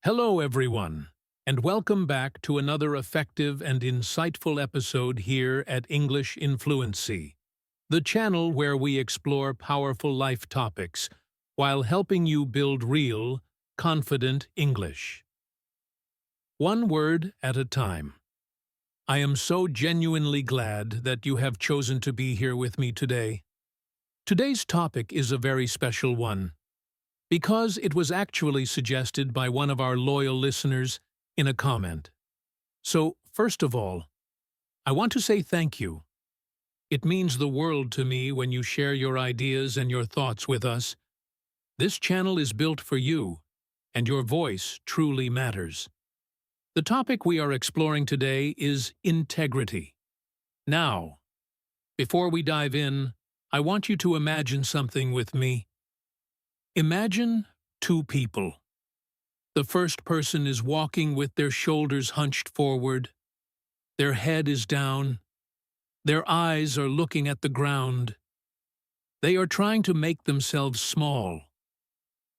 Hello, everyone, and welcome back to another effective and insightful episode here at English in Fluency, the channel where we explore powerful life topics while helping you build real, confident English. One word at a time. I am so genuinely glad that you have chosen to be here with me today. Today's topic is a very special one, because it was actually suggested by one of our loyal listeners in a comment. So, first of all, I want to say thank you. It means the world to me when you share your ideas and your thoughts with us. This channel is built for you, and your voice truly matters. The topic we are exploring today is integrity. Now, before we dive in, I want you to imagine something with me. Imagine two people. The first person is walking with their shoulders hunched forward. Their head is down. Their eyes are looking at the ground. They are trying to make themselves small,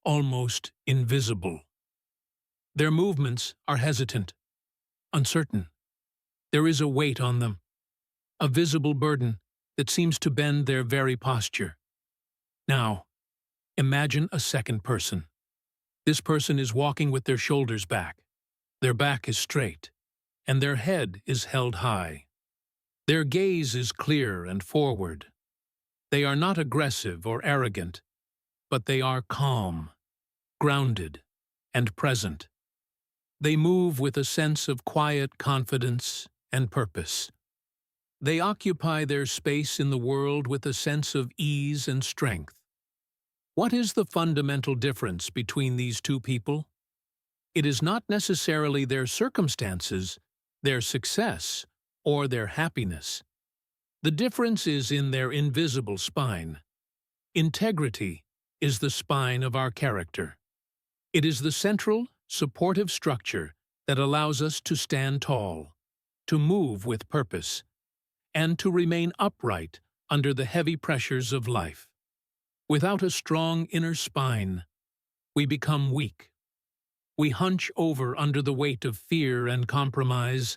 almost invisible. Their movements are hesitant, uncertain. There is a weight on them, a visible burden that seems to bend their very posture. Now, imagine a second person. This person is walking with their shoulders back. Their back is straight, and their head is held high. Their gaze is clear and forward. They are not aggressive or arrogant, but they are calm, grounded, and present. They move with a sense of quiet confidence and purpose. They occupy their space in the world with a sense of ease and strength. What is the fundamental difference between these two people? It is not necessarily their circumstances, their success, or their happiness. The difference is in their invisible spine. Integrity is the spine of our character. It is the central, supportive structure that allows us to stand tall, to move with purpose, and to remain upright under the heavy pressures of life. Without a strong inner spine, we become weak. We hunch over under the weight of fear and compromise,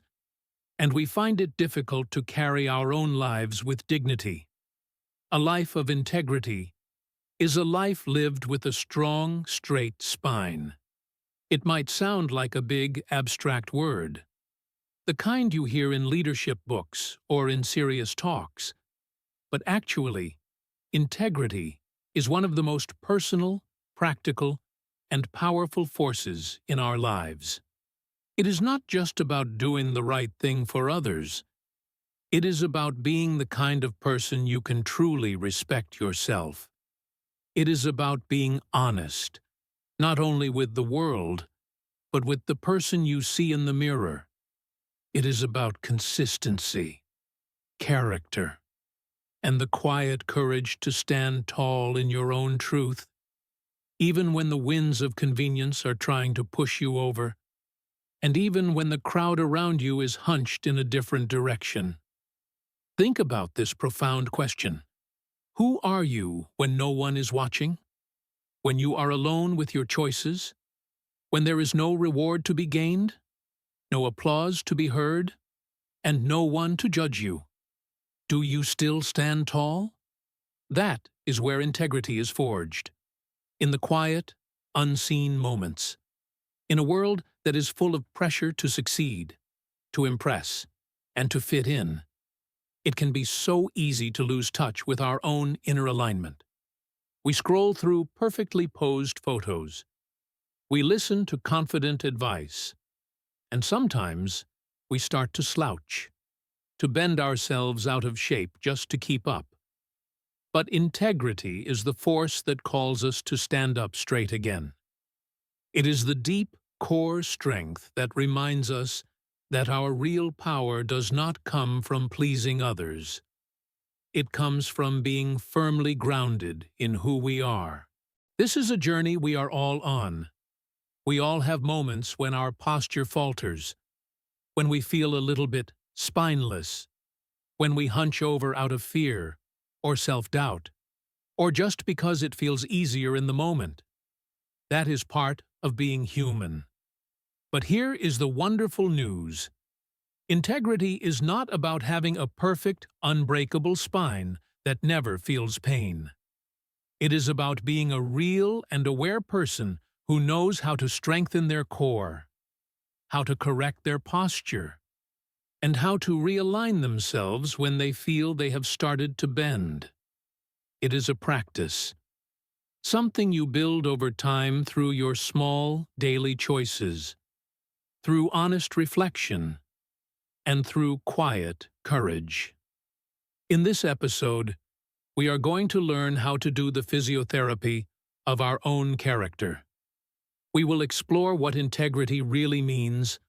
and we find it difficult to carry our own lives with dignity. A life of integrity is a life lived with a strong, straight spine. It might sound like a big, abstract word, the kind you hear in leadership books or in serious talks, but actually, integrity is one of the most personal, practical, and powerful forces in our lives. It is not just about doing the right thing for others. It is about being the kind of person you can truly respect yourself. It is about being honest, not only with the world, but with the person you see in the mirror. It is about consistency, character, and the quiet courage to stand tall in your own truth, even when the winds of convenience are trying to push you over, and even when the crowd around you is hunched in a different direction. Think about this profound question. Who are you when no one is watching? When you are alone with your choices? When there is no reward to be gained? No applause to be heard? And no one to judge you? Do you still stand tall? That is where integrity is forged. In the quiet, unseen moments. In a world that is full of pressure to succeed, to impress, and to fit in, it can be so easy to lose touch with our own inner alignment. We scroll through perfectly posed photos. We listen to confident advice. And sometimes we start to slouch, to bend ourselves out of shape just to keep up. But integrity is the force that calls us to stand up straight again. It is the deep core strength that reminds us that our real power does not come from pleasing others. It comes from being firmly grounded in who we are. This is a journey we are all on. We all have moments when our posture falters, when we feel a little bit spineless, when we hunch over out of fear or self-doubt, or just because it feels easier in the moment. That is part of being human. But here is the wonderful news. Integrity is not about having a perfect, unbreakable spine that never feels pain. It is about being a real and aware person who knows how to strengthen their core, how to correct their posture, and how to realign themselves when they feel they have started to bend. It is a practice, something you build over time through your small, daily choices, through honest reflection, and through quiet courage. In this episode, we are going to learn how to do the physiotherapy of our own character. We will explore what integrity really means,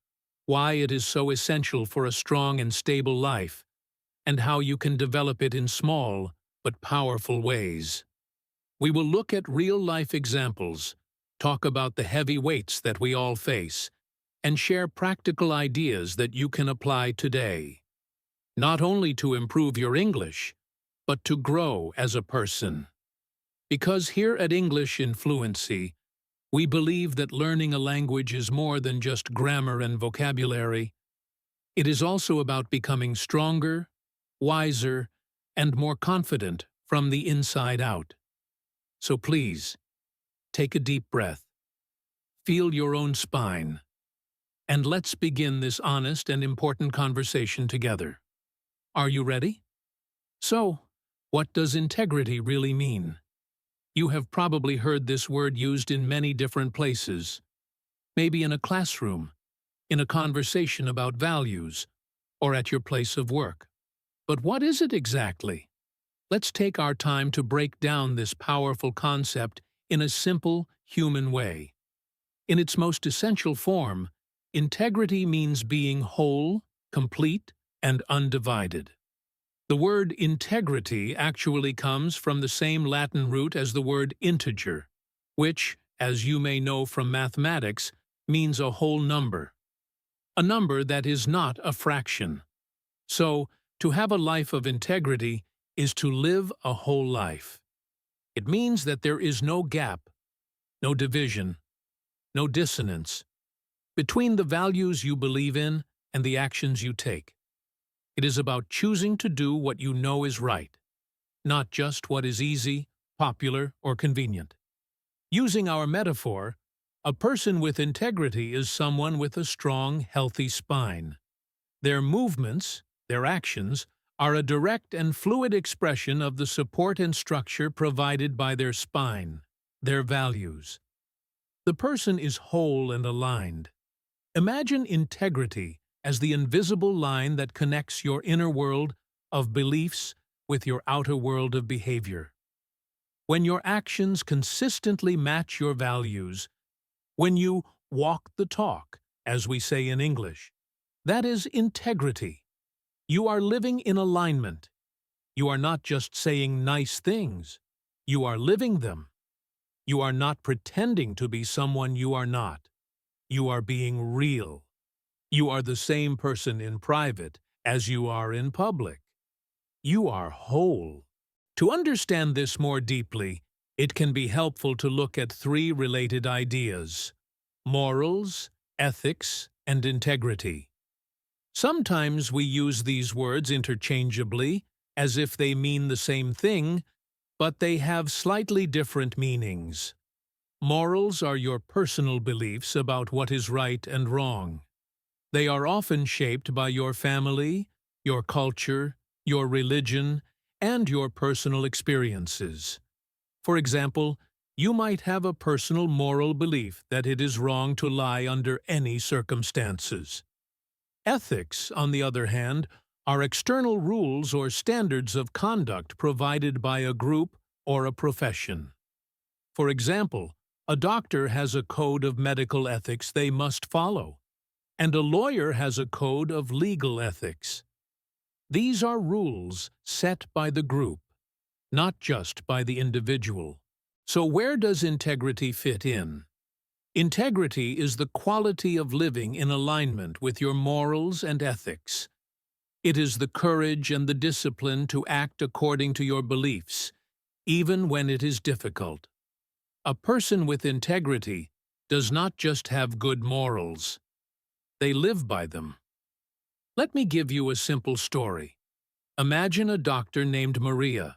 why it is so essential for a strong and stable life, and how you can develop it in small but powerful ways. We will look at real-life examples, talk about the heavy weights that we all face, and share practical ideas that you can apply today, not only to improve your English, but to grow as a person. Because here at English in Fluency, we believe that learning a language is more than just grammar and vocabulary. It is also about becoming stronger, wiser, and more confident from the inside out. So please, take a deep breath, feel your own spine, and let's begin this honest and important conversation together. Are you ready? So, what does integrity really mean? You have probably heard this word used in many different places, maybe in a classroom, in a conversation about values, or at your place of work. But what is it exactly? Let's take our time to break down this powerful concept in a simple, human way. In its most essential form, integrity means being whole, complete, and undivided. The word integrity actually comes from the same Latin root as the word integer, which, as you may know from mathematics, means a whole number. A number that is not a fraction. So, to have a life of integrity is to live a whole life. It means that there is no gap, no division, no dissonance between the values you believe in and the actions you take. It is about choosing to do what you know is right, not just what is easy, popular, or convenient. Using our metaphor, a person with integrity is someone with a strong, healthy spine. Their movements, their actions, are a direct and fluid expression of the support and structure provided by their spine, their values. The person is whole and aligned. Imagine integrity as the invisible line that connects your inner world of beliefs with your outer world of behavior. When your actions consistently match your values, when you walk the talk, as we say in English, that is integrity. You are living in alignment. You are not just saying nice things. You are living them. You are not pretending to be someone you are not. You are being real. You are the same person in private as you are in public. You are whole. To understand this more deeply, it can be helpful to look at three related ideas: morals, ethics, and integrity. Sometimes we use these words interchangeably, as if they mean the same thing, but they have slightly different meanings. Morals are your personal beliefs about what is right and wrong. They are often shaped by your family, your culture, your religion, and your personal experiences. For example, you might have a personal moral belief that it is wrong to lie under any circumstances. Ethics, on the other hand, are external rules or standards of conduct provided by a group or a profession. For example, a doctor has a code of medical ethics they must follow, and a lawyer has a code of legal ethics. These are rules set by the group, not just by the individual. So where does integrity fit in? Integrity is the quality of living in alignment with your morals and ethics. It is the courage and the discipline to act according to your beliefs, even when it is difficult. A person with integrity does not just have good morals. they live by them. Let me give you a simple story. Imagine a doctor named Maria.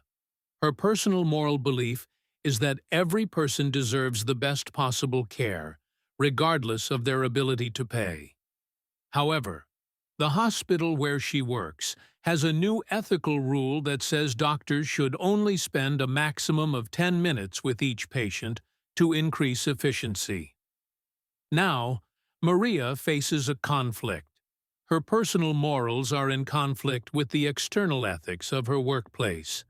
Her personal moral belief is that every person deserves the best possible care, regardless of their ability to pay. However, the hospital where she works has a new ethical rule that says doctors should only spend a maximum of 10 minutes with each patient to increase efficiency. Now, Maria faces a conflict. Her personal morals are in conflict with the external ethics of her workplace.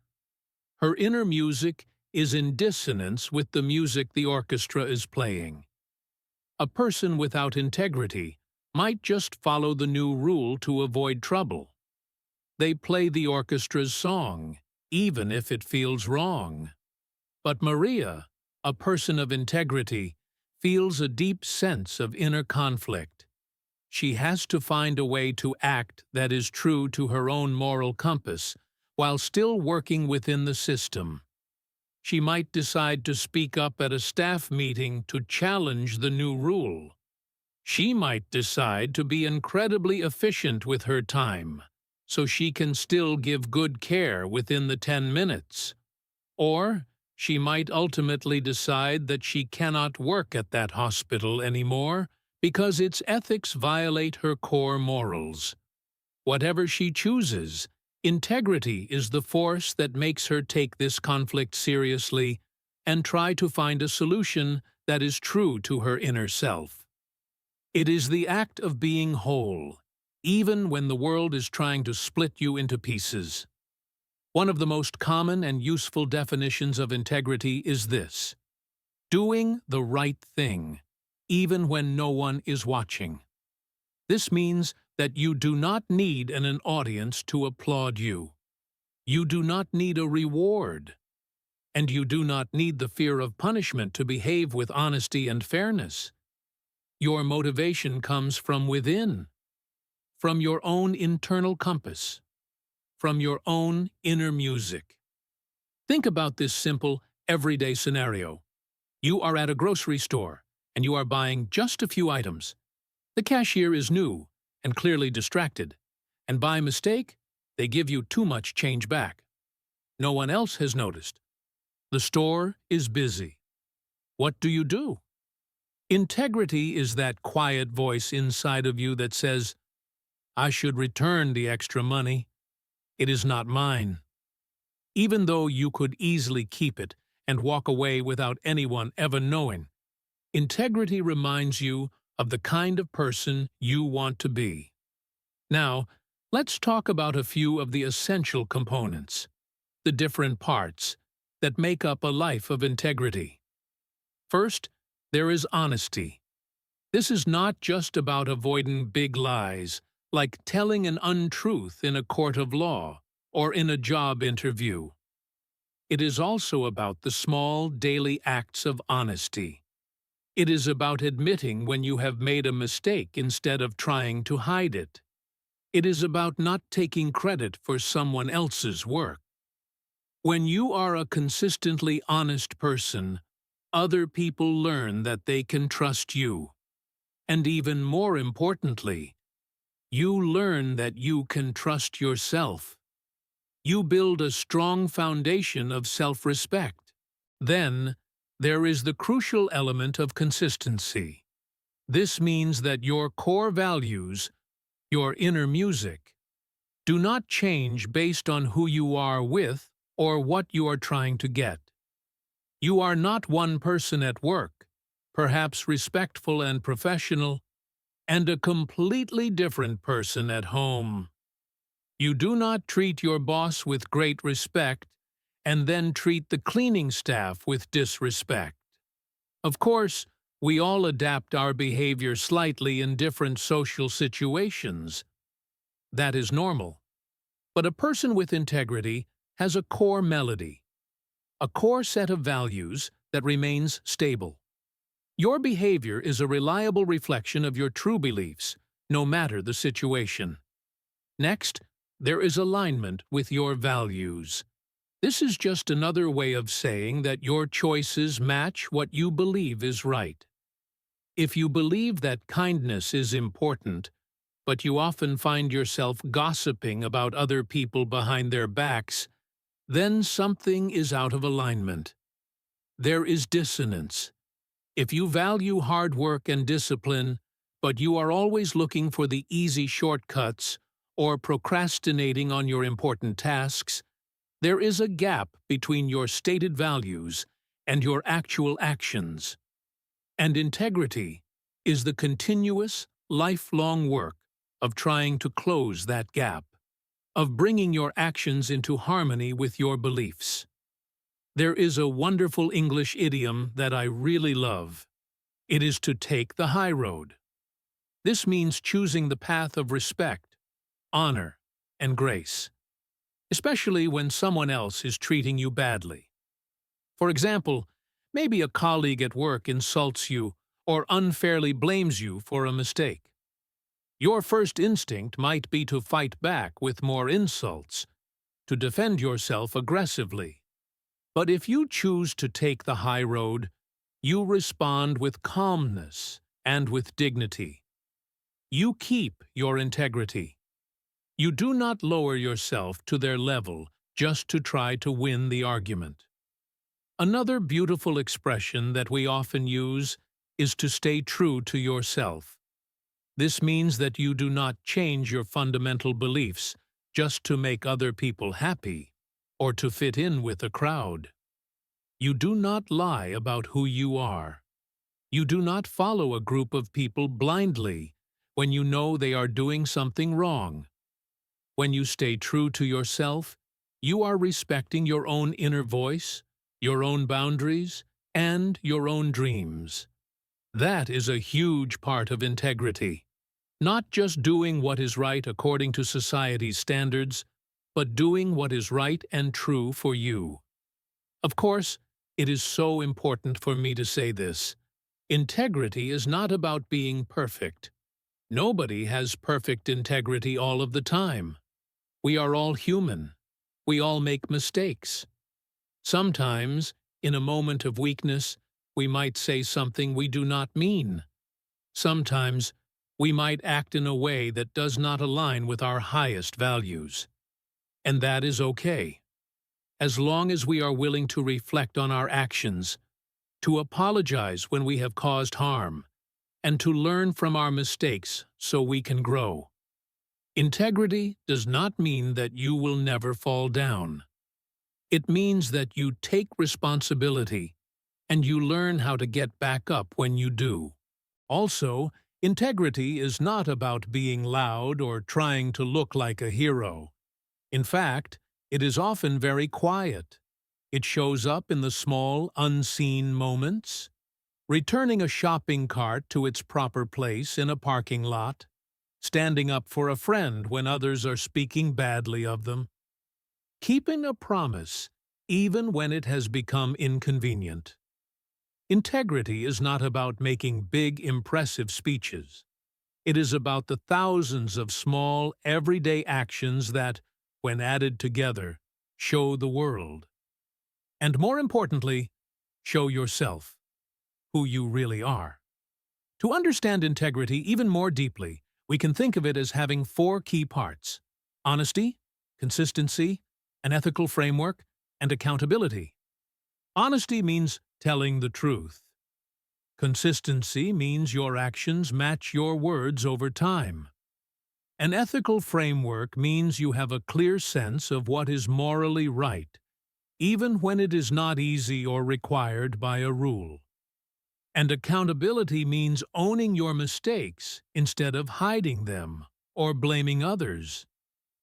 Her inner music is in dissonance with the music the orchestra is playing. A person without integrity might just follow the new rule to avoid trouble. They play the orchestra's song, even if it feels wrong. But Maria, a person of integrity, feels a deep sense of inner conflict. She has to find a way to act that is true to her own moral compass, while still working within the system. She might decide to speak up at a staff meeting to challenge the new rule. She might decide to be incredibly efficient with her time, so she can still give good care within the 10 minutes. Or she might ultimately decide that she cannot work at that hospital anymore because its ethics violate her core morals. Whatever she chooses, integrity is the force that makes her take this conflict seriously and try to find a solution that is true to her inner self. It is the act of being whole, even when the world is trying to split you into pieces. One of the most common and useful definitions of integrity is this: doing the right thing, even when no one is watching. This means that you do not need an audience to applaud you. You do not need a reward. And you do not need the fear of punishment to behave with honesty and fairness. Your motivation comes from within, from your own internal compass, from your own inner music. Think about this simple, everyday scenario. You are at a grocery store, and you are buying just a few items. The cashier is new and clearly distracted, and by mistake, they give you too much change back. No one else has noticed. The store is busy. What do? Integrity is that quiet voice inside of you that says, "I should return the extra money. It is not mine." Even though you could easily keep it and walk away without anyone ever knowing, integrity reminds you of the kind of person you want to be. Now, let's talk about a few of the essential components, the different parts that make up a life of integrity. First, there is honesty. This is not just about avoiding big lies, like telling an untruth in a court of law or in a job interview. It is also about the small daily acts of honesty. It is about admitting when you have made a mistake instead of trying to hide it. It is about not taking credit for someone else's work. When you are a consistently honest person, other people learn that they can trust you. And even more importantly, you learn that you can trust yourself. You build a strong foundation of self-respect. Then, there is the crucial element of consistency. This means that your core values, your inner music, do not change based on who you are with or what you are trying to get. You are not one person at work, perhaps respectful and professional, and a completely different person at home. You do not treat your boss with great respect and then treat the cleaning staff with disrespect. Of course, we all adapt our behavior slightly in different social situations. That is normal. But a person with integrity has a core melody, a core set of values that remains stable. Your behavior is a reliable reflection of your true beliefs, no matter the situation. Next, there is alignment with your values. This is just another way of saying that your choices match what you believe is right. If you believe that kindness is important, but you often find yourself gossiping about other people behind their backs, then something is out of alignment. There is dissonance. If you value hard work and discipline, but you are always looking for the easy shortcuts or procrastinating on your important tasks, there is a gap between your stated values and your actual actions. And integrity is the continuous, lifelong work of trying to close that gap, of bringing your actions into harmony with your beliefs. There is a wonderful English idiom that I really love. It is to take the high road. This means choosing the path of respect, honor, and grace, especially when someone else is treating you badly. For example, maybe a colleague at work insults you or unfairly blames you for a mistake. Your first instinct might be to fight back with more insults, to defend yourself aggressively. But if you choose to take the high road, you respond with calmness and with dignity. You keep your integrity. You do not lower yourself to their level just to try to win the argument. Another beautiful expression that we often use is to stay true to yourself. This means that you do not change your fundamental beliefs just to make other people happy or to fit in with a crowd. You do not lie about who you are. You do not follow a group of people blindly when you know they are doing something wrong. When you stay true to yourself, you are respecting your own inner voice, your own boundaries, and your own dreams. That is a huge part of integrity. Not just doing what is right according to society's standards, but doing what is right and true for you. Of course, it is so important for me to say this. Integrity is not about being perfect. Nobody has perfect integrity all of the time. We are all human. We all make mistakes. Sometimes, in a moment of weakness, we might say something we do not mean. Sometimes, we might act in a way that does not align with our highest values. And that is okay, as long as we are willing to reflect on our actions, to apologize when we have caused harm, and to learn from our mistakes so we can grow. Integrity does not mean that you will never fall down. It means that you take responsibility and you learn how to get back up when you do. Also, integrity is not about being loud or trying to look like a hero. In fact, it is often very quiet. It shows up in the small, unseen moments. Returning a shopping cart to its proper place in a parking lot. Standing up for a friend when others are speaking badly of them. Keeping a promise, even when it has become inconvenient. Integrity is not about making big, impressive speeches. It is about the thousands of small, everyday actions that, when added together, show the world. And more importantly, show yourself, who you really are. To understand integrity even more deeply, we can think of it as having 4 key parts: honesty, consistency, an ethical framework, and accountability. Honesty means telling the truth. Consistency means your actions match your words over time. An ethical framework means you have a clear sense of what is morally right, even when it is not easy or required by a rule. And accountability means owning your mistakes instead of hiding them or blaming others,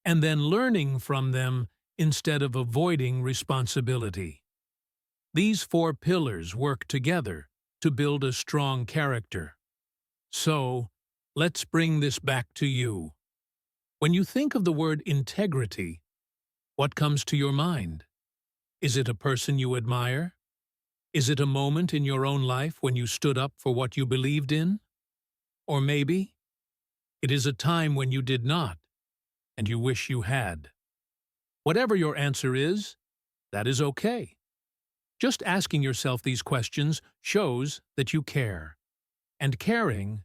and then learning from them instead of avoiding responsibility. These 4 pillars work together to build a strong character. So, let's bring this back to you. When you think of the word integrity, what comes to your mind? Is it a person you admire? Is it a moment in your own life when you stood up for what you believed in? Or maybe it is a time when you did not, and you wish you had. Whatever your answer is, that is okay. Just asking yourself these questions shows that you care. And caring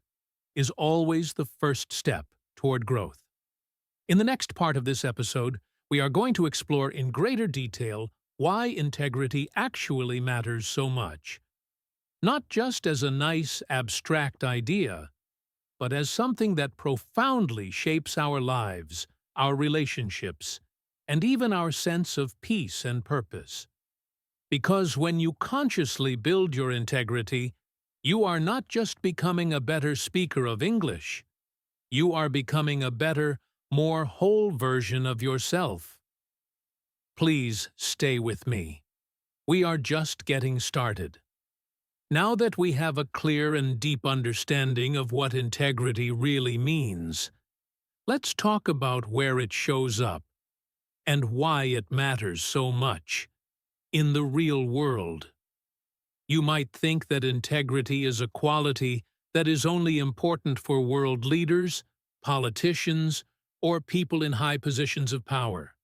is always the first step toward growth. In the next part of this episode, we are going to explore in greater detail why integrity actually matters so much. Not just as a nice, abstract idea, but as something that profoundly shapes our lives, our relationships, and even our sense of peace and purpose. Because when you consciously build your integrity, you are not just becoming a better speaker of English, you are becoming a better, more whole version of yourself. Please stay with me. We are just getting started. Now that we have a clear and deep understanding of what integrity really means, let's talk about where it shows up and why it matters so much in the real world. You might think that integrity is a quality that is only important for world leaders, politicians, or people in high positions of power.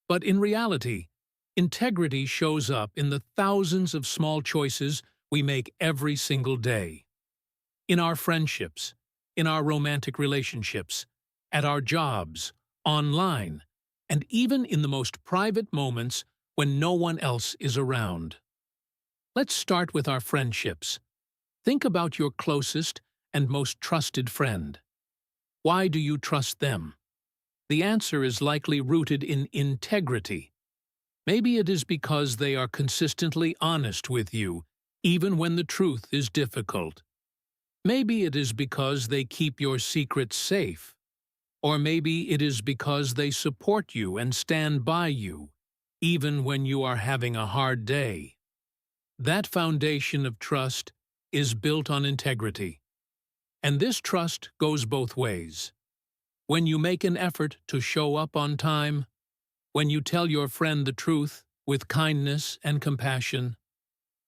But in reality, integrity shows up in the thousands of small choices we make every single day. In our friendships, in our romantic relationships, at our jobs, online, and even in the most private moments when no one else is around. Let's start with our friendships. Think about your closest and most trusted friend. Why do you trust them? The answer is likely rooted in integrity. Maybe it is because they are consistently honest with you, even when the truth is difficult. Maybe it is because they keep your secrets safe. Or maybe it is because they support you and stand by you, even when you are having a hard day. That foundation of trust is built on integrity. And this trust goes both ways. When you make an effort to show up on time, when you tell your friend the truth with kindness and compassion,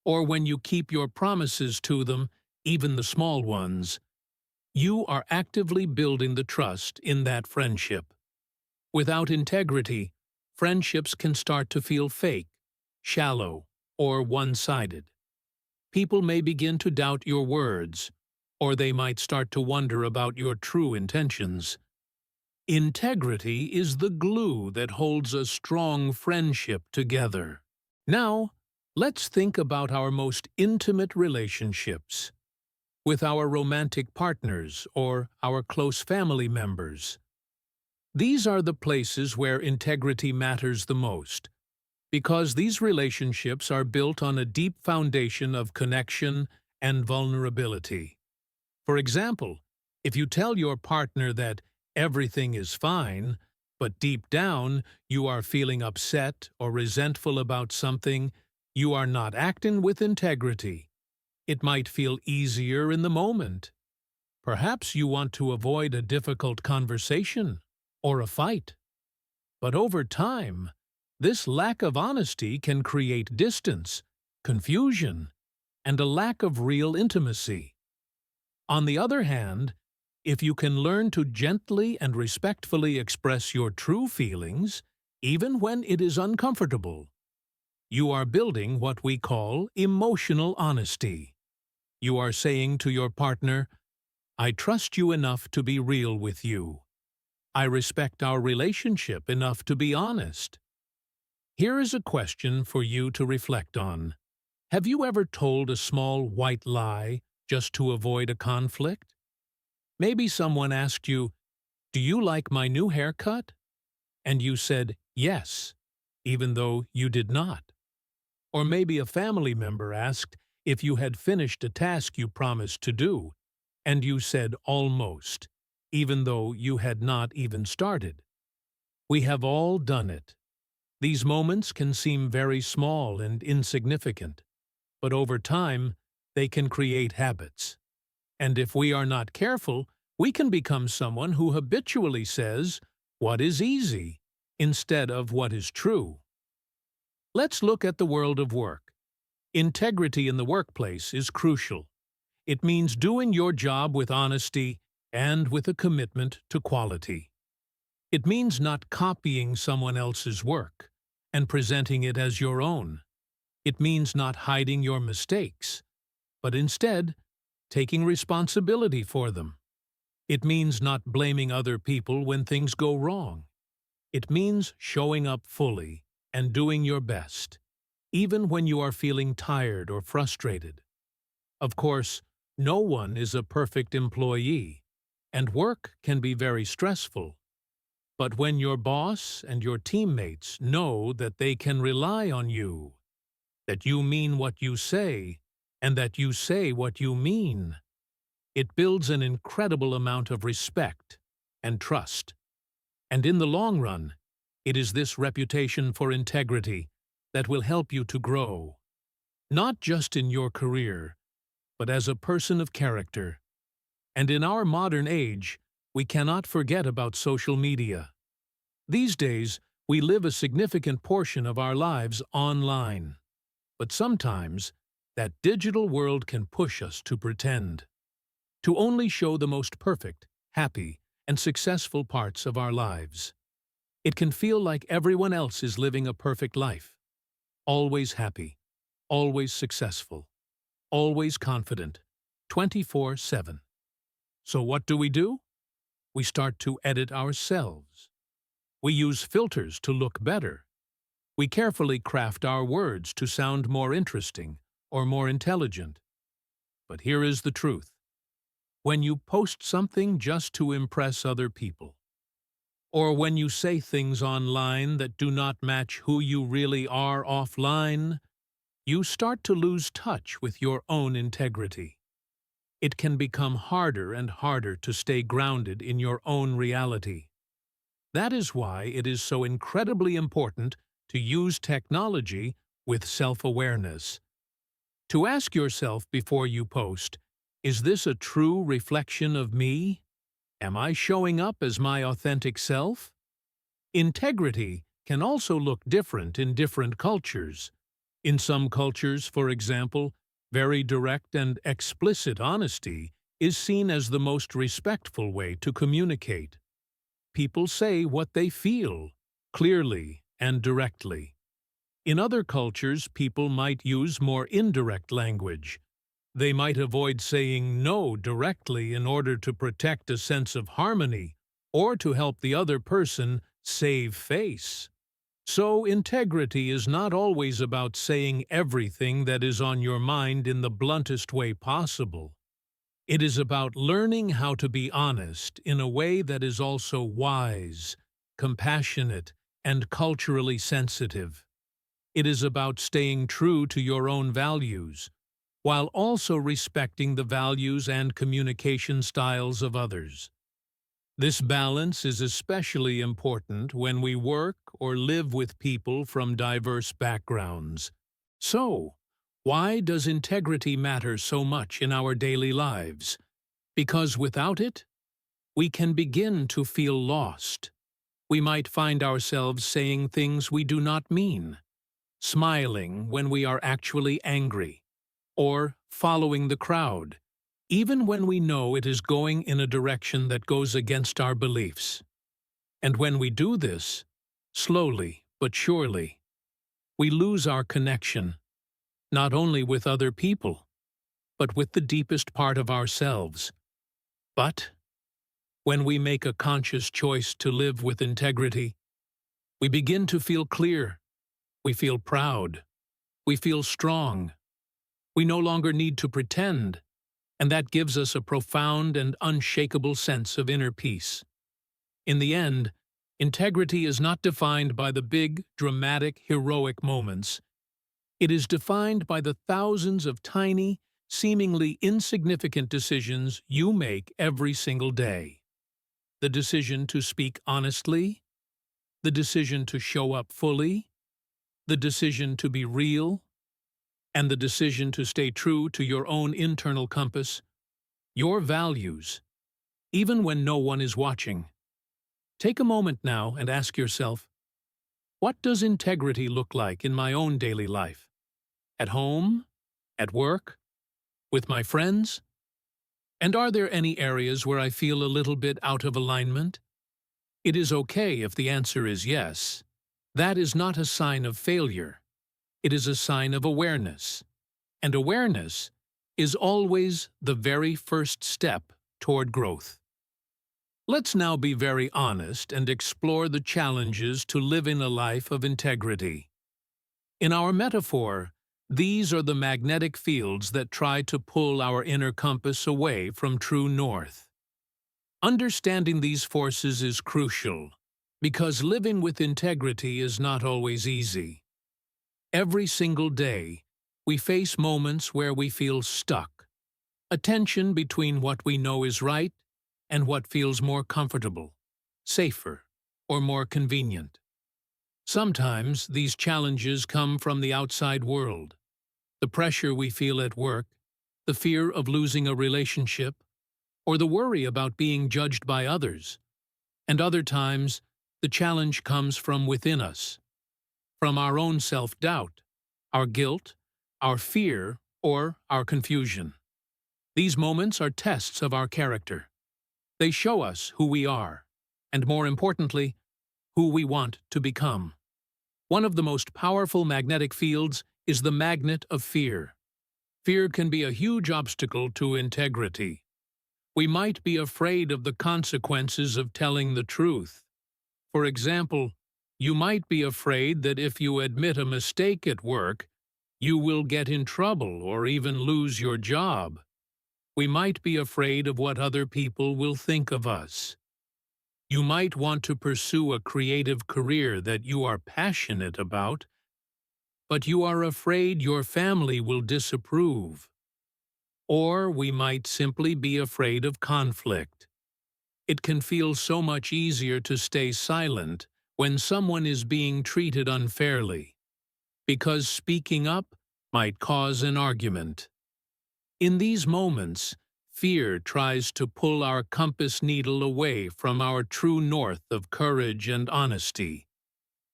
or when you keep your promises to them, even the small ones, you are actively building the trust in that friendship. Without integrity, friendships can start to feel fake, shallow, or one-sided. People may begin to doubt your words, or they might start to wonder about your true intentions. Integrity is the glue that holds a strong friendship together. Now, let's think about our most intimate relationships. With our romantic partners or our close family members. These are the places where integrity matters the most, because these relationships are built on a deep foundation of connection and vulnerability. For example, if you tell your partner that everything is fine, but deep down you are feeling upset or resentful about something, you are not acting with integrity. It might feel easier in the moment. Perhaps you want to avoid a difficult conversation or a fight. But over time, this lack of honesty can create distance, confusion, and a lack of real intimacy. On the other hand, if you can learn to gently and respectfully express your true feelings, even when it is uncomfortable, you are building what we call emotional honesty. You are saying to your partner, I trust you enough to be real with you. I respect our relationship enough to be honest. Here is a question for you to reflect on. Have you ever told a small white lie just to avoid a conflict? Maybe someone asked you, do you like my new haircut? And you said yes, even though you did not. Or maybe a family member asked if you had finished a task you promised to do, and you said almost, even though you had not even started. We have all done it. These moments can seem very small and insignificant, but over time, they can create habits. And if we are not careful, we can become someone who habitually says what is easy instead of what is true. Let's look at the world of work. Integrity in the workplace is crucial. It means doing your job with honesty and with a commitment to quality. It means not copying someone else's work and presenting it as your own. It means not hiding your mistakes, but instead taking responsibility for them. It means not blaming other people when things go wrong. It means showing up fully and doing your best, even when you are feeling tired or frustrated. Of course, no one is a perfect employee, and work can be very stressful. But when your boss and your teammates know that they can rely on you, that you mean what you say, and that you say what you mean, it builds an incredible amount of respect and trust. And in the long run, it is this reputation for integrity that will help you to grow, not just in your career, but as a person of character. And in our modern age, we cannot forget about social media. These days, we live a significant portion of our lives online. But sometimes, that digital world can push us to pretend, to only show the most perfect, happy, and successful parts of our lives. It can feel like everyone else is living a perfect life, always happy, always successful, always confident, 24/7. So what do? We start to edit ourselves. We use filters to look better. We carefully craft our words to sound more interesting or more intelligent. But here is the truth. When you post something just to impress other people, or when you say things online that do not match who you really are offline, you start to lose touch with your own integrity. It can become harder and harder to stay grounded in your own reality. That is why it is so incredibly important to use technology with self-awareness. To ask yourself before you post, is this a true reflection of me? Am I showing up as my authentic self? Integrity can also look different in different cultures. In some cultures, for example, very direct and explicit honesty is seen as the most respectful way to communicate. People say what they feel, clearly and directly. In other cultures, people might use more indirect language. They might avoid saying no directly in order to protect a sense of harmony or to help the other person save face. So integrity is not always about saying everything that is on your mind in the bluntest way possible. It is about learning how to be honest in a way that is also wise, compassionate, and culturally sensitive. It is about staying true to your own values, while also respecting the values and communication styles of others. This balance is especially important when we work or live with people from diverse backgrounds. So, why does integrity matter so much in our daily lives? Because without it, we can begin to feel lost. We might find ourselves saying things we do not mean, smiling when we are actually angry, or following the crowd, even when we know it is going in a direction that goes against our beliefs. And when we do this, slowly but surely, we lose our connection, not only with other people, but with the deepest part of ourselves. But when we make a conscious choice to live with integrity, we begin to feel clear, we feel proud, we feel strong. We no longer need to pretend, and that gives us a profound and unshakable sense of inner peace. In the end, integrity is not defined by the big, dramatic, heroic moments. It is defined by the thousands of tiny, seemingly insignificant decisions you make every single day. The decision to speak honestly, the decision to show up fully, the decision to be real, and the decision to stay true to your own internal compass, your values, even when no one is watching. Take a moment now and ask yourself, what does integrity look like in my own daily life? At home? At work? With my friends? And are there any areas where I feel a little bit out of alignment? It is okay if the answer is yes. That is not a sign of failure. It is a sign of awareness. And awareness is always the very first step toward growth. Let's now be very honest and explore the challenges to living a life of integrity. In our metaphor, these are the magnetic fields that try to pull our inner compass away from true north. Understanding these forces is crucial, because living with integrity is not always easy. Every single day, we face moments where we feel stuck, a tension between what we know is right and what feels more comfortable, safer, or more convenient. Sometimes these challenges come from the outside world, the pressure we feel at work, the fear of losing a relationship, or the worry about being judged by others. And other times, the challenge comes from within us, from our own self-doubt, our guilt, our fear, or our confusion. These moments are tests of our character. They show us who we are, and more importantly, who we want to become. One of the most powerful magnetic fields is the magnet of fear. Fear can be a huge obstacle to integrity. We might be afraid of the consequences of telling the truth. For example, you might be afraid that if you admit a mistake at work, you will get in trouble or even lose your job. We might be afraid of what other people will think of us. You might want to pursue a creative career that you are passionate about, but you are afraid your family will disapprove. Or we might simply be afraid of conflict. It can feel so much easier to stay silent when someone is being treated unfairly, because speaking up might cause an argument. In these moments, fear tries to pull our compass needle away from our true north of courage and honesty,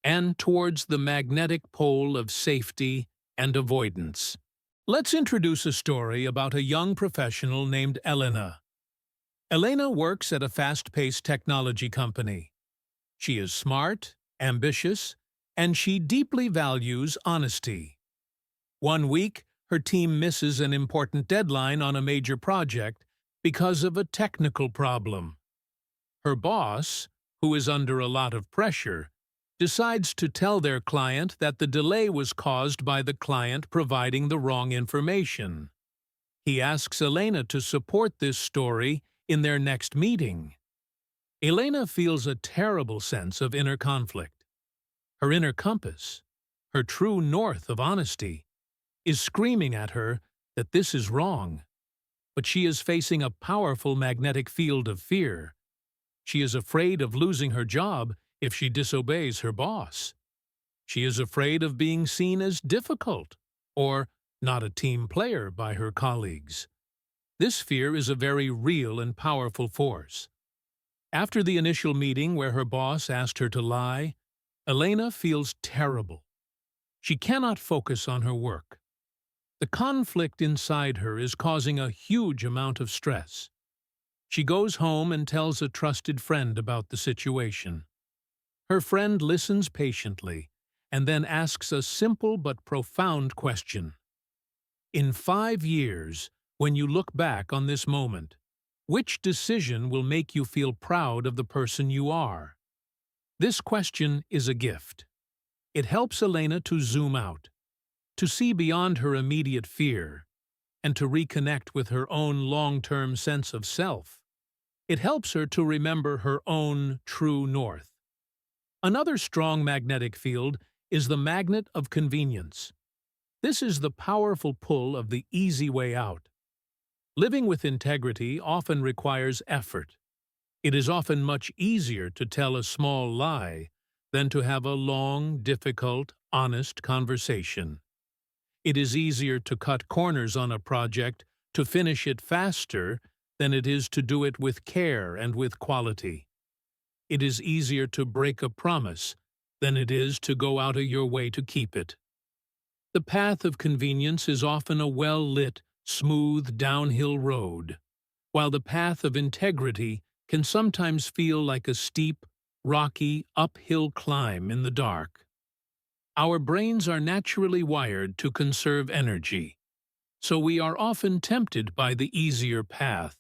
and towards the magnetic pole of safety and avoidance. Let's introduce a story about a young professional named Elena. Elena works at a fast-paced technology company. She is smart, ambitious, and she deeply values honesty. One week, her team misses an important deadline on a major project because of a technical problem. Her boss, who is under a lot of pressure, decides to tell their client that the delay was caused by the client providing the wrong information. He asks Elena to support this story in their next meeting. Elena feels a terrible sense of inner conflict. Her inner compass, her true north of honesty, is screaming at her that this is wrong. But she is facing a powerful magnetic field of fear. She is afraid of losing her job if she disobeys her boss. She is afraid of being seen as difficult or not a team player by her colleagues. This fear is a very real and powerful force. After the initial meeting where her boss asked her to lie, Elena feels terrible. She cannot focus on her work. The conflict inside her is causing a huge amount of stress. She goes home and tells a trusted friend about the situation. Her friend listens patiently and then asks a simple but profound question. In 5 years, when you look back on this moment, which decision will make you feel proud of the person you are? This question is a gift. It helps Elena to zoom out, to see beyond her immediate fear, and to reconnect with her own long-term sense of self. It helps her to remember her own true north. Another strong magnetic field is the magnet of convenience. This is the powerful pull of the easy way out. Living with integrity often requires effort. It is often much easier to tell a small lie than to have a long, difficult, honest conversation. It is easier to cut corners on a project to finish it faster than it is to do it with care and with quality. It is easier to break a promise than it is to go out of your way to keep it. The path of convenience is often a well-lit, smooth, downhill road, while the path of integrity can sometimes feel like a steep, rocky, uphill climb in the dark. Our brains are naturally wired to conserve energy, so we are often tempted by the easier path.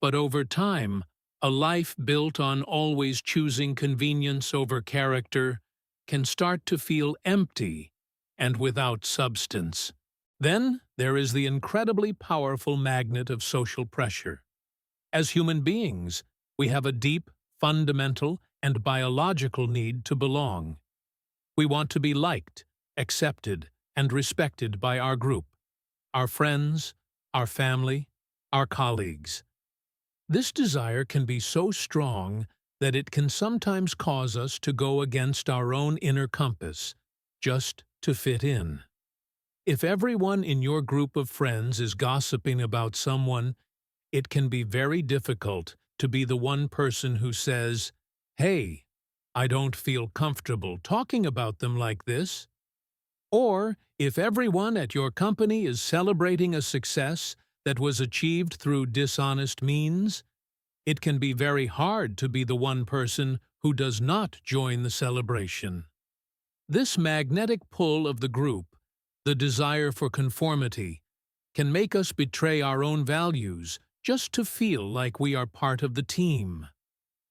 But over time, a life built on always choosing convenience over character can start to feel empty and without substance. Then there is the incredibly powerful magnet of social pressure. As human beings, we have a deep, fundamental, and biological need to belong. We want to be liked, accepted, and respected by our group, our friends, our family, our colleagues. This desire can be so strong that it can sometimes cause us to go against our own inner compass, just to fit in. If everyone in your group of friends is gossiping about someone, it can be very difficult to be the one person who says, "Hey, I don't feel comfortable talking about them like this." Or, if everyone at your company is celebrating a success that was achieved through dishonest means, it can be very hard to be the one person who does not join the celebration. This magnetic pull of the group, the desire for conformity, can make us betray our own values just to feel like we are part of the team.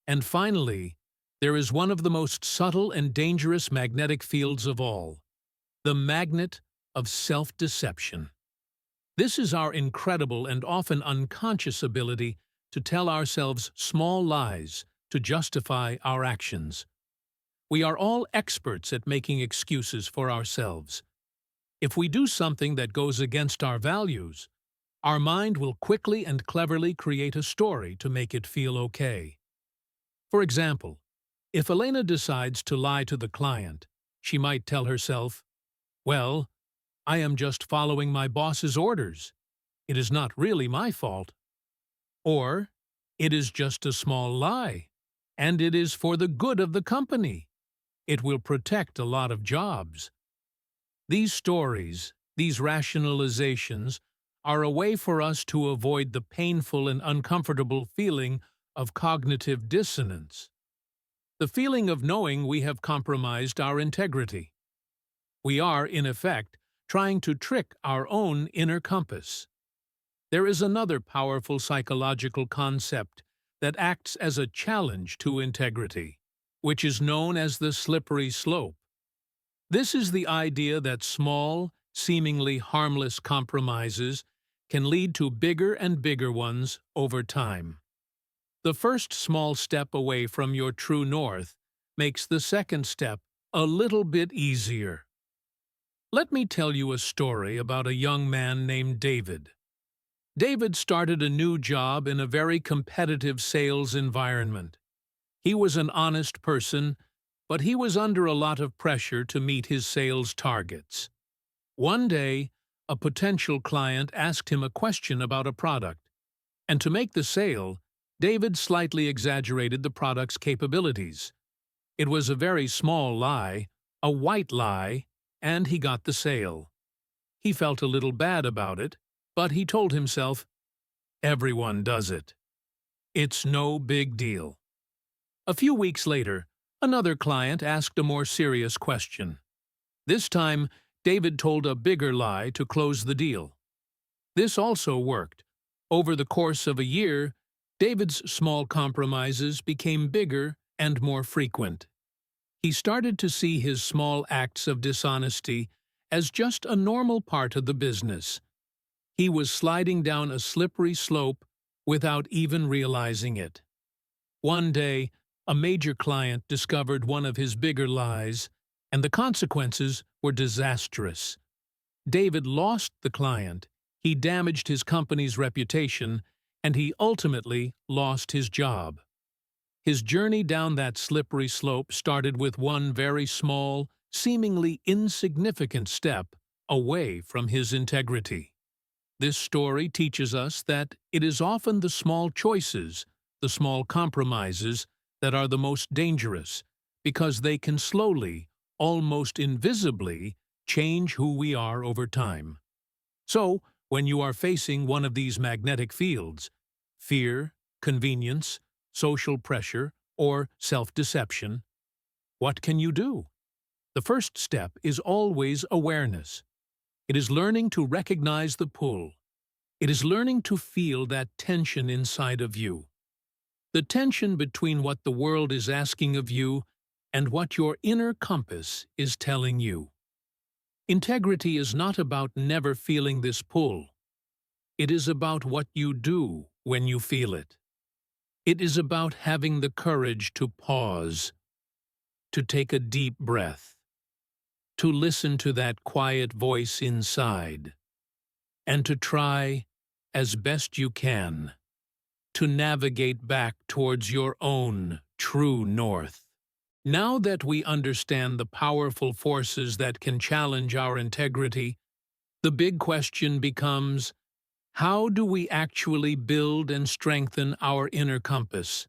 And finally, there is one of the most subtle and dangerous magnetic fields of all, the magnet of self-deception. This is our incredible and often unconscious ability to tell ourselves small lies to justify our actions. We are all experts at making excuses for ourselves. If we do something that goes against our values, our mind will quickly and cleverly create a story to make it feel okay. For example, if Elena decides to lie to the client, she might tell herself, "Well, I am just following my boss's orders. It is not really my fault." Or, "It is just a small lie, and it is for the good of the company. It will protect a lot of jobs." These stories, these rationalizations, are a way for us to avoid the painful and uncomfortable feeling of cognitive dissonance, the feeling of knowing we have compromised our integrity. We are, in effect, trying to trick our own inner compass. There is another powerful psychological concept that acts as a challenge to integrity, which is known as the slippery slope. This is the idea that small, seemingly harmless compromises can lead to bigger and bigger ones over time. The first small step away from your true north makes the second step a little bit easier. Let me tell you a story about a young man named David. David started a new job in a very competitive sales environment. He was an honest person, but he was under a lot of pressure to meet his sales targets. One day, a potential client asked him a question about a product, and to make the sale, David slightly exaggerated the product's capabilities. It was a very small lie, a white lie, and he got the sale. He felt a little bad about it, but he told himself, "Everyone does it. It's no big deal." A few weeks later, another client asked a more serious question. This time, David told a bigger lie to close the deal. This also worked. Over the course of a year, David's small compromises became bigger and more frequent. He started to see his small acts of dishonesty as just a normal part of the business. He was sliding down a slippery slope without even realizing it. One day, a major client discovered one of his bigger lies, and the consequences were disastrous. David lost the client, he damaged his company's reputation, and he ultimately lost his job. His journey down that slippery slope started with one very small, seemingly insignificant step away from his integrity. This story teaches us that it is often the small choices, the small compromises, that are the most dangerous, because they can slowly, almost invisibly, change who we are over time. So, when you are facing one of these magnetic fields, fear, convenience, social pressure, or self-deception, what can you do? The first step is always awareness. It is learning to recognize the pull. It is learning to feel that tension inside of you. The tension between what the world is asking of you and what your inner compass is telling you. Integrity is not about never feeling this pull. It is about what you do when you feel it. It is about having the courage to pause, to take a deep breath, to listen to that quiet voice inside, and to try, as best you can, to navigate back towards your own true north. Now that we understand the powerful forces that can challenge our integrity, the big question becomes, how do we actually build and strengthen our inner compass?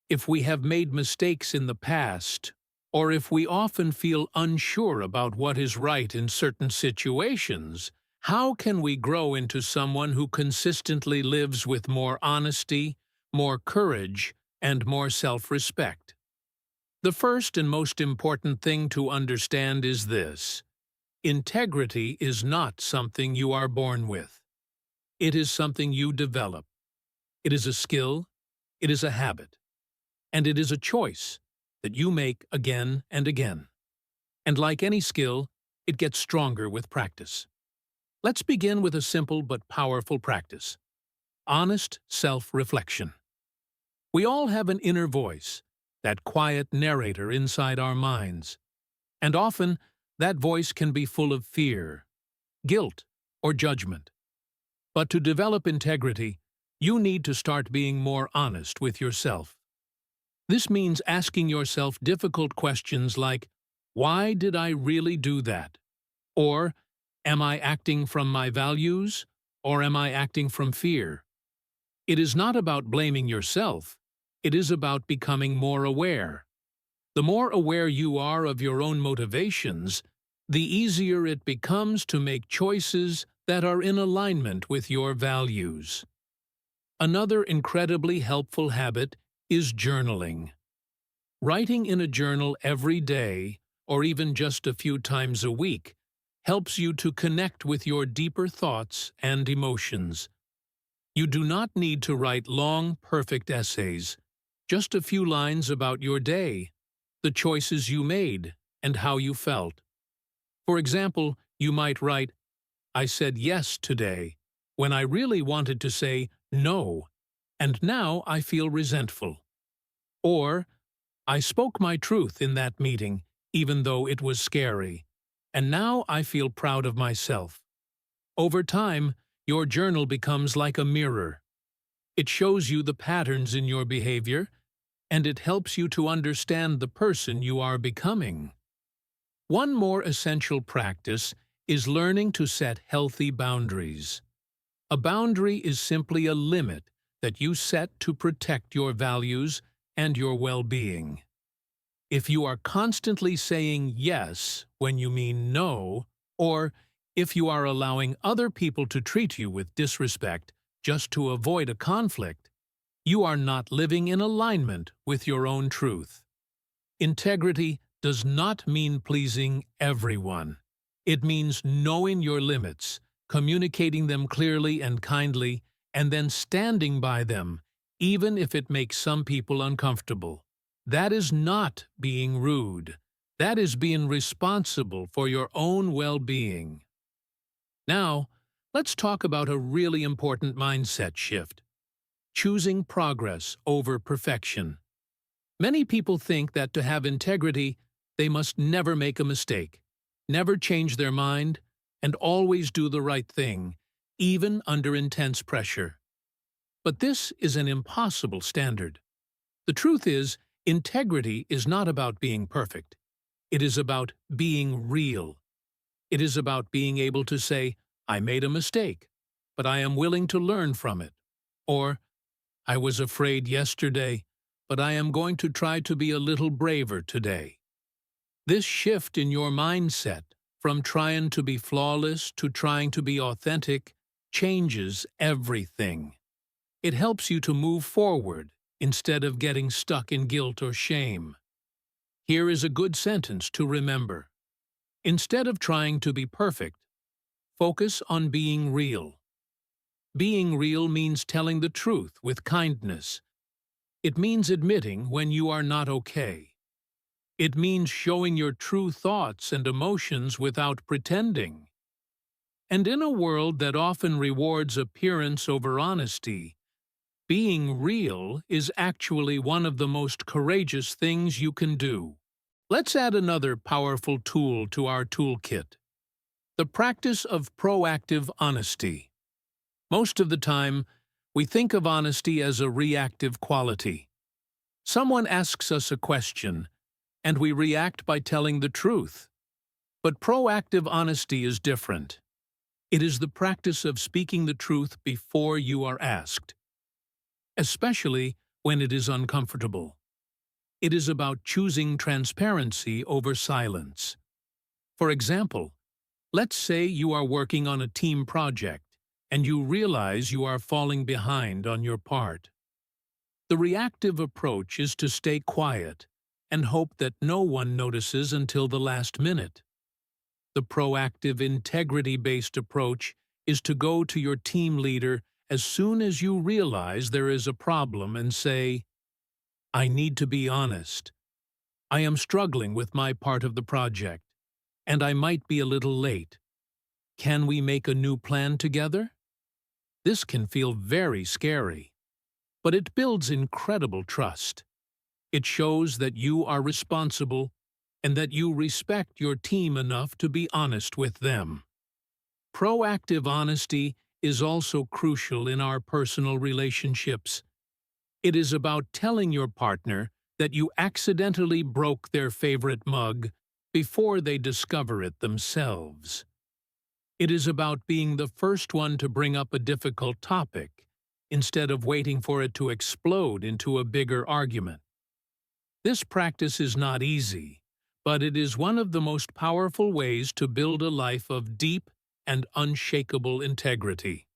If we have made mistakes in the past, or if we often feel unsure about what is right in certain situations, how can we grow into someone who consistently lives with more honesty, more courage, and more self-respect? The first and most important thing to understand is this: integrity is not something you are born with. It is something you develop. It is a skill, it is a habit, and it is a choice that you make again and again. And like any skill, it gets stronger with practice. Let's begin with a simple but powerful practice: honest self-reflection. We all have an inner voice, that quiet narrator inside our minds. And often, that voice can be full of fear, guilt, or judgment. But to develop integrity, you need to start being more honest with yourself. This means asking yourself difficult questions like, why did I really do that? Or, am I acting from my values, or am I acting from fear? It is not about blaming yourself. It is about becoming more aware. The more aware you are of your own motivations, the easier it becomes to make choices that are in alignment with your values. Another incredibly helpful habit is journaling. Writing in a journal every day, or even just a few times a week, helps you to connect with your deeper thoughts and emotions. You do not need to write long, perfect essays, just a few lines about your day, the choices you made, and how you felt. For example, you might write, I said yes today, when I really wanted to say no, and now I feel resentful. Or, I spoke my truth in that meeting, even though it was scary, and now I feel proud of myself. Over time, your journal becomes like a mirror. It shows you the patterns in your behavior, and it helps you to understand the person you are becoming. One more essential practice is learning to set healthy boundaries. A boundary is simply a limit that you set to protect your values and your well-being. If you are constantly saying yes when you mean no, or if you are allowing other people to treat you with disrespect just to avoid a conflict, you are not living in alignment with your own truth. Integrity does not mean pleasing everyone. It means knowing your limits, communicating them clearly and kindly, and then standing by them, even if it makes some people uncomfortable. That is not being rude. That is being responsible for your own well-being. Now, let's talk about a really important mindset shift: choosing progress over perfection. Many people think that to have integrity, they must never make a mistake, never change their mind, and always do the right thing, even under intense pressure. But this is an impossible standard. The truth is, integrity is not about being perfect. It is about being real. It is about being able to say, I made a mistake, but I am willing to learn from it. Or, I was afraid yesterday, but I am going to try to be a little braver today. This shift in your mindset, from trying to be flawless to trying to be authentic, changes everything. It helps you to move forward instead of getting stuck in guilt or shame. Here is a good sentence to remember. Instead of trying to be perfect, Focus on being real. Being real means telling the truth with kindness. It means admitting when you are not okay. It means showing your true thoughts and emotions without pretending. And in a world that often rewards appearance over honesty, being real is actually one of the most courageous things you can do. Let's add another powerful tool to our toolkit: the practice of proactive honesty. Most of the time, we think of honesty as a reactive quality. Someone asks us a question, and we react by telling the truth. But proactive honesty is different. It is the practice of speaking the truth before you are asked, especially when it is uncomfortable. It is about choosing transparency over silence. For example, let's say you are working on a team project and you realize you are falling behind on your part. The reactive approach is to stay quiet and hope that no one notices until the last minute. The proactive, integrity-based approach is to go to your team leader as soon as you realize there is a problem and say, "I need to be honest. I am struggling with my part of the project, and I might be a little late. Can we make a new plan together?" This can feel very scary, but it builds incredible trust. It shows that you are responsible and that you respect your team enough to be honest with them. Proactive honesty is also crucial in our personal relationships. It is about telling your partner that you accidentally broke their favorite mug before they discover it themselves. It is about being the first one to bring up a difficult topic, instead of waiting for it to explode into a bigger argument. This practice is not easy, but it is one of the most powerful ways to build a life of deep and unshakable integrity.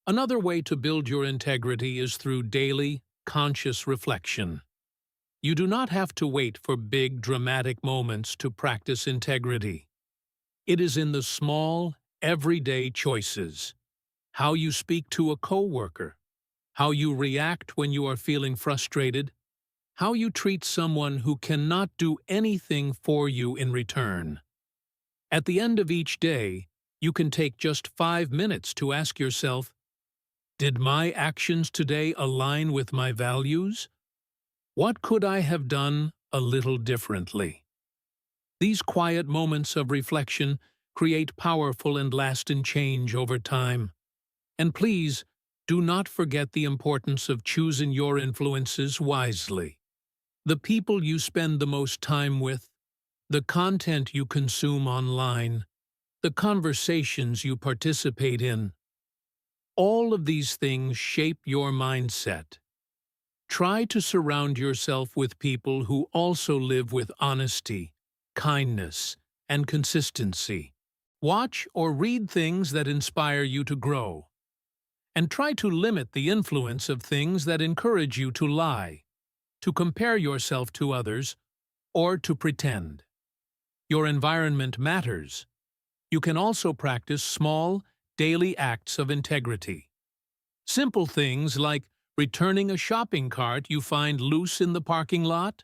Another way to build your integrity is through daily, conscious reflection. You do not have to wait for big, dramatic moments to practice integrity. It is in the small, everyday choices: how you speak to a coworker, how you react when you are feeling frustrated, how you treat someone who cannot do anything for you in return. At the end of each day, you can take just 5 minutes to ask yourself, did my actions today align with my values? What could I have done a little differently? These quiet moments of reflection create powerful and lasting change over time. And please, do not forget the importance of choosing your influences wisely. The people you spend the most time with, the content you consume online, the conversations you participate in. All of these things shape your mindset. Try to surround yourself with people who also live with honesty, kindness, and consistency. Watch or read things that inspire you to grow. And try to limit the influence of things that encourage you to lie, to compare yourself to others, or to pretend. Your environment matters. You can also practice small, daily acts of integrity. Simple things like returning a shopping cart you find loose in the parking lot,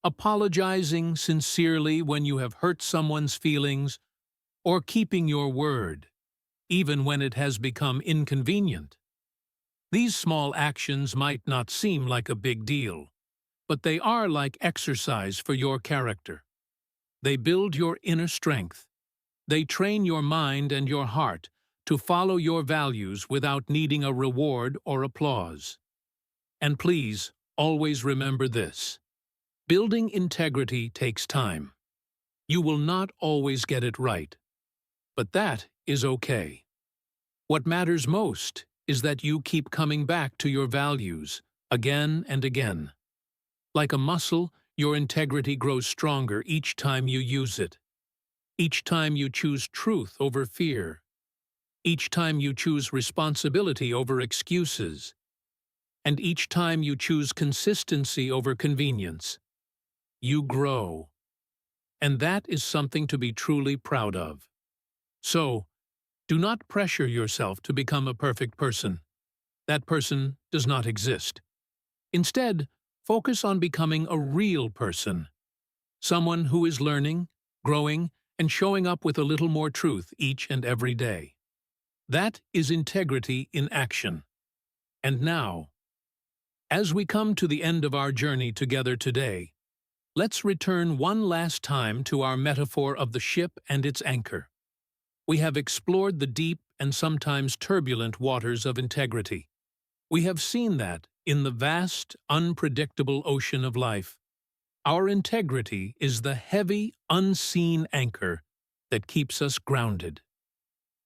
apologizing sincerely when you have hurt someone's feelings, or keeping your word, even when it has become inconvenient. These small actions might not seem like a big deal, but they are like exercise for your character. They build your inner strength. They train your mind and your heart to follow your values without needing a reward or applause. And please, always remember this: building integrity takes time. You will not always get it right, but that is okay. What matters most is that you keep coming back to your values again and again. Like a muscle, your integrity grows stronger each time you use it. Each time you choose truth over fear. Each time you choose responsibility over excuses. And each time you choose consistency over convenience. You grow. And that is something to be truly proud of. So, Do not pressure yourself to become a perfect person. That person does not exist. Instead, focus on becoming a real person, someone who is learning, growing, and showing up with a little more truth each and every day. That is integrity in action. And now, as we come to the end of our journey together today, let's return one last time to our metaphor of the ship and its anchor. We have explored the deep and sometimes turbulent waters of integrity. We have seen that, in the vast, unpredictable ocean of life, our integrity is the heavy, unseen anchor that keeps us grounded.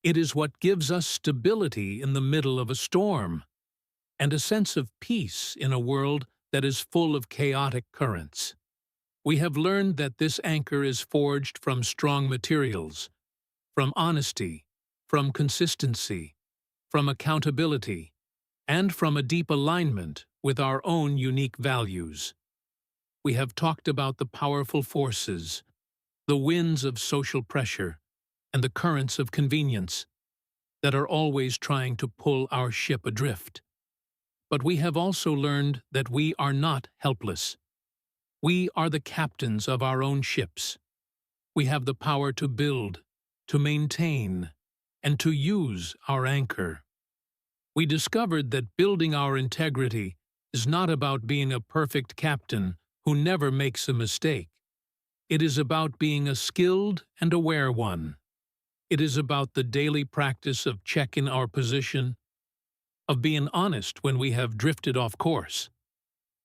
It is what gives us stability in the middle of a storm, and a sense of peace in a world that is full of chaotic currents. We have learned that this anchor is forged from strong materials, from honesty, from consistency, from accountability, and from a deep alignment with our own unique values. We have talked about the powerful forces, the winds of social pressure, and the currents of convenience that are always trying to pull our ship adrift. But we have also learned that we are not helpless. We are the captains of our own ships. We have the power to build, to maintain, and to use our anchor. We discovered that building our integrity is not about being a perfect captain who never makes a mistake. It is about being a skilled and aware one. It is about the daily practice of checking our position, of being honest when we have drifted off course,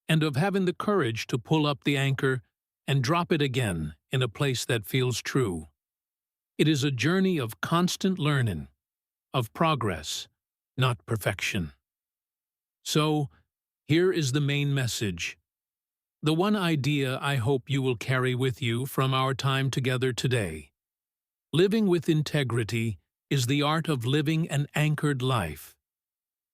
and of having the courage to pull up the anchor and drop it again in a place that feels true. It is a journey of constant learning, of progress, not perfection. So, here is the main message. The one idea I hope you will carry with you from our time together today. Living with integrity is the art of living an anchored life.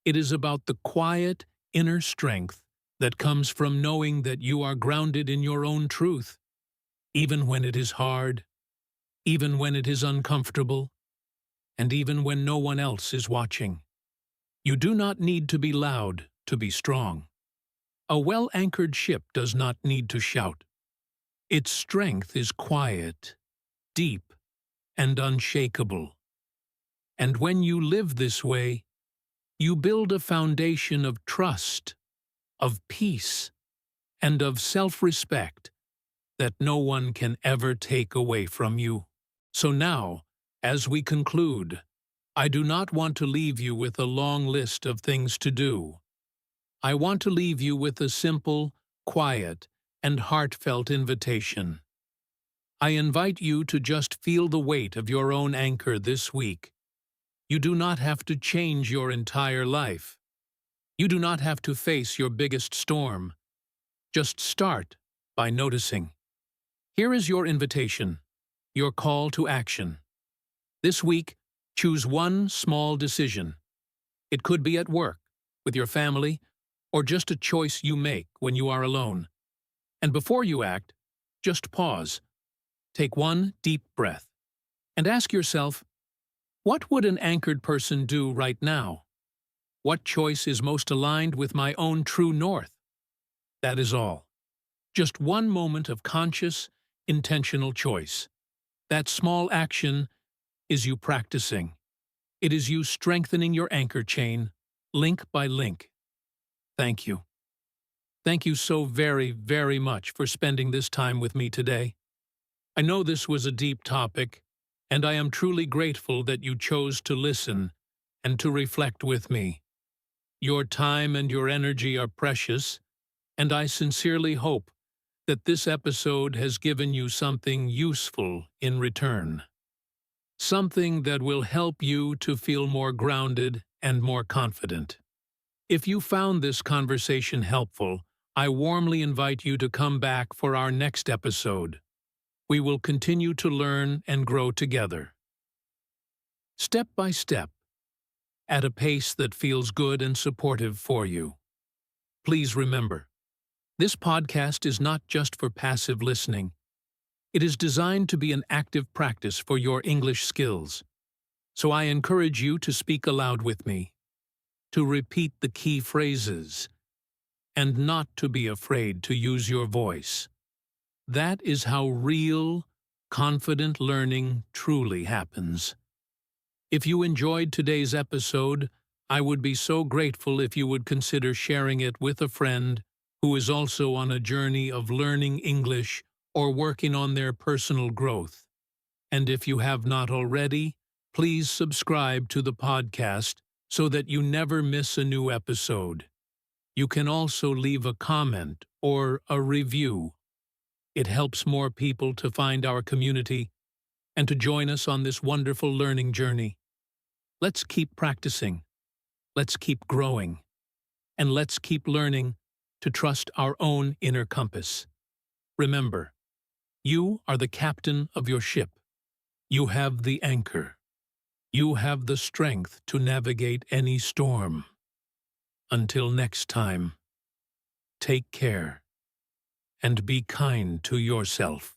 It is about the quiet, inner strength that comes from knowing that you are grounded in your own truth, even when it is hard, even when it is uncomfortable, and even when no one else is watching. You do not need to be loud to be strong. A well-anchored ship does not need to shout. Its strength is quiet, deep, and unshakable. And when you live this way, you build a foundation of trust, of peace, and of self-respect that no one can ever take away from you. So now, as we conclude, I do not want to leave you with a long list of things to do. I want to leave you with a simple, quiet, and heartfelt invitation. I invite you to just feel the weight of your own anchor this week. You do not have to change your entire life. You do not have to face your biggest storm. Just start by noticing. Here is your invitation, your call to action. This week, choose one small decision. It could be at work, with your family, or just a choice you make when you are alone. And before you act, just pause. Take one deep breath and ask yourself, what would an anchored person do right now? What choice is most aligned with my own true north? That is all. Just one moment of conscious, intentional choice. That small action is you practicing. It is you strengthening your anchor chain, link by link. Thank you. Thank you so very, very much for spending this time with me today. I know this was a deep topic, and I am truly grateful that you chose to listen and to reflect with me. Your time and your energy are precious, and I sincerely hope that this episode has given you something useful in return. Something that will help you to feel more grounded and more confident. If you found this conversation helpful, I warmly invite you to come back for our next episode. We will continue to learn and grow together. Step by step, at a pace that feels good and supportive for you. Please remember, this podcast is not just for passive listening. It is designed to be an active practice for your English skills. So I encourage you to speak aloud with me, to repeat the key phrases, and not to be afraid to use your voice. That is how real, confident learning truly happens. If you enjoyed today's episode, I would be so grateful if you would consider sharing it with a friend who is also on a journey of learning English or working on their personal growth. And if you have not already, please subscribe to the podcast so that you never miss a new episode. You can also leave a comment or a review. It helps more people to find our community and to join us on this wonderful learning journey. Let's keep practicing, let's keep growing, and let's keep learning to trust our own inner compass. Remember, you are the captain of your ship. You have the anchor. You have the strength to navigate any storm. Until next time, take care and be kind to yourself.